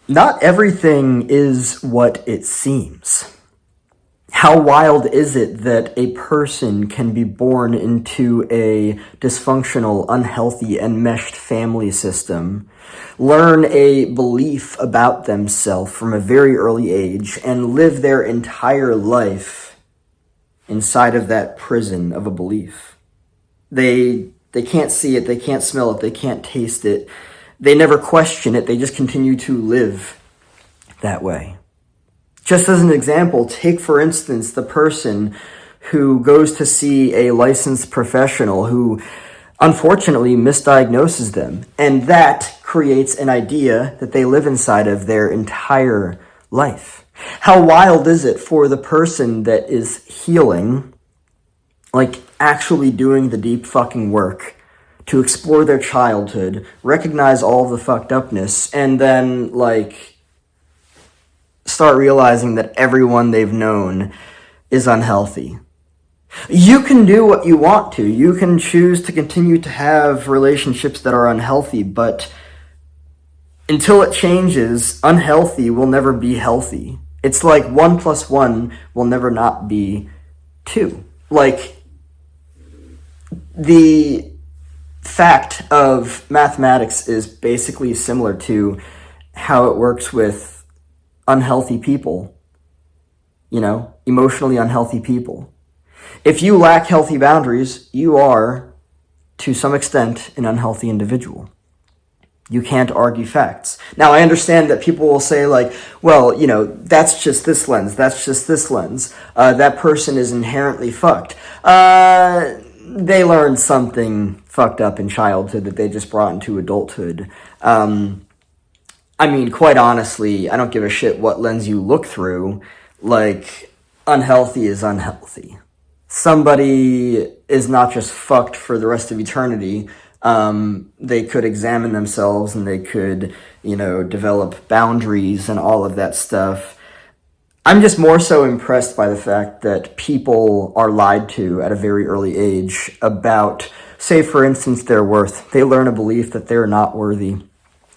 Not everything is what it seems. How wild is it that a person can be born into a dysfunctional, unhealthy, enmeshed family system, learn a belief about themselves from a very early age, and live their entire life inside of that prison of a belief? They can't see it, they can't smell it, they can't taste it. They never question it, they just continue to live that way. Just as an example, take for instance the person who goes to see a licensed professional who unfortunately misdiagnoses them, and that creates an idea that they live inside of their entire life. How wild is it for the person that is healing, like actually doing the deep fucking work to explore their childhood, recognize all of the fucked upness, and then like start realizing that everyone they've known is unhealthy. You can do what you want to. You can choose to continue to have relationships that are unhealthy, but until it changes, unhealthy will never be healthy. It's like 1 + 1 will never not be 2. Like, the fact of mathematics is basically similar to how it works with unhealthy people, emotionally unhealthy people. If you lack healthy boundaries, you are, to some extent, an unhealthy individual. You can't argue facts. Now, I understand that people will say, like, well, that's just this lens, that's just this lens. That person is inherently fucked. They learned something fucked up in childhood that they just brought into adulthood. Quite honestly, I don't give a shit what lens you look through. Like, unhealthy is unhealthy. Somebody is not just fucked for the rest of eternity. They could examine themselves and they could, develop boundaries and all of that stuff. I'm just more so impressed by the fact that people are lied to at a very early age about, say, for instance, their worth. They learn a belief that they're not worthy.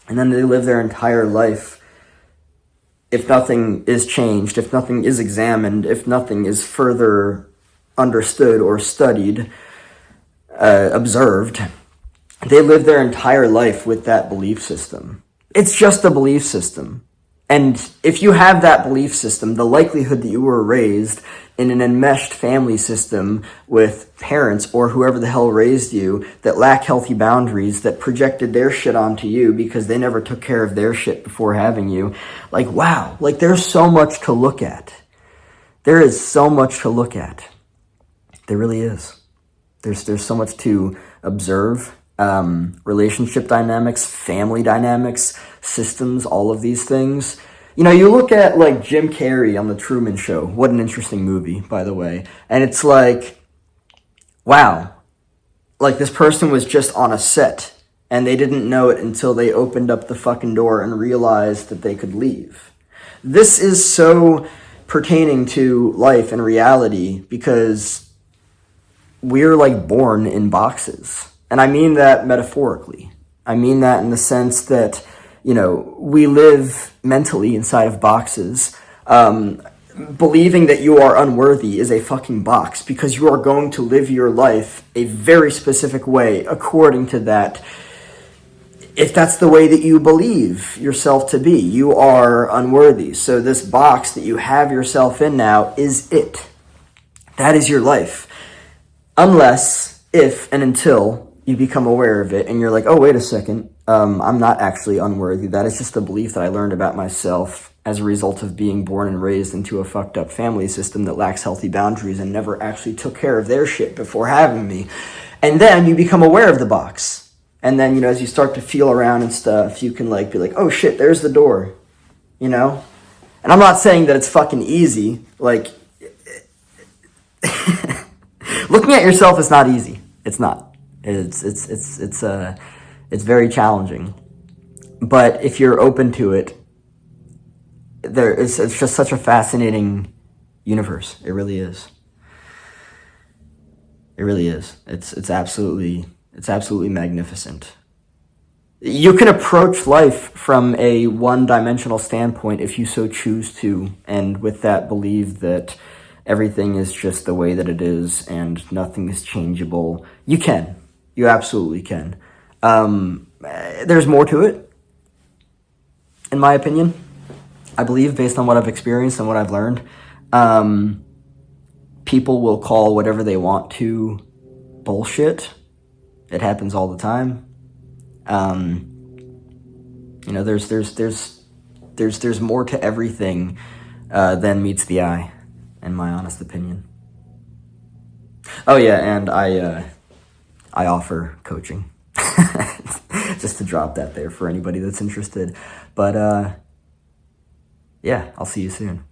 And then they live their entire life, if nothing is changed, if nothing is examined, if nothing is further understood or studied, observed, they live their entire life with that belief system. It's just a belief system. And if you have that belief system, the likelihood that you were raised in an enmeshed family system with parents or whoever the hell raised you that lack healthy boundaries, that projected their shit onto you because they never took care of their shit before having you, like, wow, like there's so much to look at. There is so much to look at. There really is. There's so much to observe. Relationship dynamics, family dynamics, systems, all of these things. You look at like Jim Carrey on the Truman Show. What an interesting movie, by the way. And it's like, wow, like this person was just on a set and they didn't know it until they opened up the fucking door and realized that they could leave. This is so pertaining to life and reality because we're like born in boxes. And I mean that metaphorically. I mean that in the sense that, we live mentally inside of boxes. Believing that you are unworthy is a fucking box because you are going to live your life a very specific way according to that. If that's the way that you believe yourself to be, you are unworthy. So this box that you have yourself in now is it. That is your life. Unless, if, and until you become aware of it and you're like, oh, wait a second, I'm not actually unworthy. That is just a belief that I learned about myself as a result of being born and raised into a fucked up family system that lacks healthy boundaries and never actually took care of their shit before having me. And then you become aware of the box. And then, as you start to feel around and stuff, you can be like, oh shit, there's the door, And I'm not saying that it's fucking easy. Like, looking at yourself is not easy. It's not. It's very challenging, but if you're open to it, it's just such a fascinating universe. It really is. It really is. It's absolutely magnificent. You can approach life from a one-dimensional standpoint if you so choose to, and with that believe that everything is just the way that it is and nothing is changeable. You can. You absolutely can. There's more to it, in my opinion. I believe, based on what I've experienced and what I've learned. People will call whatever they want to bullshit. It happens all the time. There's more to everything than meets the eye, in my honest opinion. Oh yeah, and I offer coaching. Just to drop that there for anybody that's interested. But yeah, I'll see you soon.